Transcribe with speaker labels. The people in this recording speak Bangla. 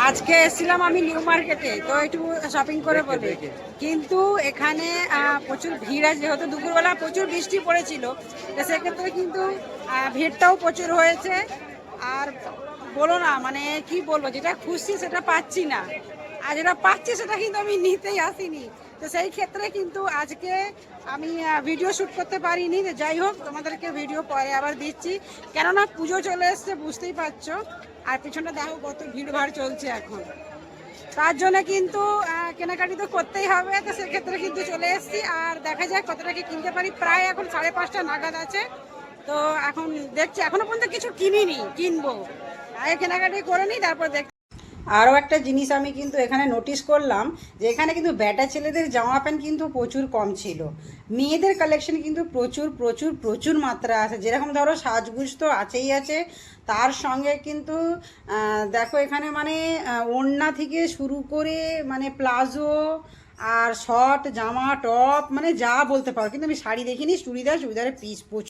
Speaker 1: আজকে এসেছিলাম আমি নিউ মার্কেটে, তো একটু শপিং করে বলে, কিন্তু এখানে প্রচুর ভিড় আছে, যেহেতু দুপুরবেলা প্রচুর বৃষ্টি পড়েছিল, তো সেক্ষেত্রে কিন্তু ভিড়টাও প্রচুর হয়েছে। আর বলো না, মানে কি বলবো, যেটা খুশি সেটা পাচ্ছি না, আর যেটা পাচ্ছি সেটা কিন্তু আমি নিতেই আসিনি। তো সেই ক্ষেত্রে কিন্তু আজকে আমি ভিডিও শ্যুট করতে পারিনি। যাই হোক, তোমাদেরকে ভিডিও পরে আবার দিচ্ছি, কেননা পুজো চলে এসছে, বুঝতেই পারছো। আর পিছনটা দেখো কত ভিড় ভাড় চলছে এখন, তার জন্য কিন্তু কেনাকাটি তো করতেই হবে। তো সেক্ষেত্রে কিন্তু চলে এসেছি, আর দেখা যাক কতটা কি কিনতে পারি। প্রায় এখন 5:30 নাগাদ আছে, তো এখন দেখছি, এখনো পর্যন্ত কিছু কিনিনি, কিনবো। আগে কেনাকাটি করে নিই, তারপর দেখ। আরও একটা জিনিস আমি কিন্তু এখানে নোটিস করলাম, যে এখানে কিন্তু ব্যাটা ছেলেদের জামা প্যান্ট কিন্তু প্রচুর কম ছিল। মেয়েদের কালেকশন কিন্তু প্রচুর প্রচুর প্রচুর মাত্রা আছে। যেরকম ধরো সাজগুজ তো আছেই আছে, তার সঙ্গে কিন্তু দেখো এখানে মানে ওড়না থেকে শুরু করে মানে প্লাজো আর শর্ট জামা টপ, মানে যা বলতে পারো। কিন্তু আমি শাড়ি দেখিনি, চুড়িদারের পিস প্রচুর।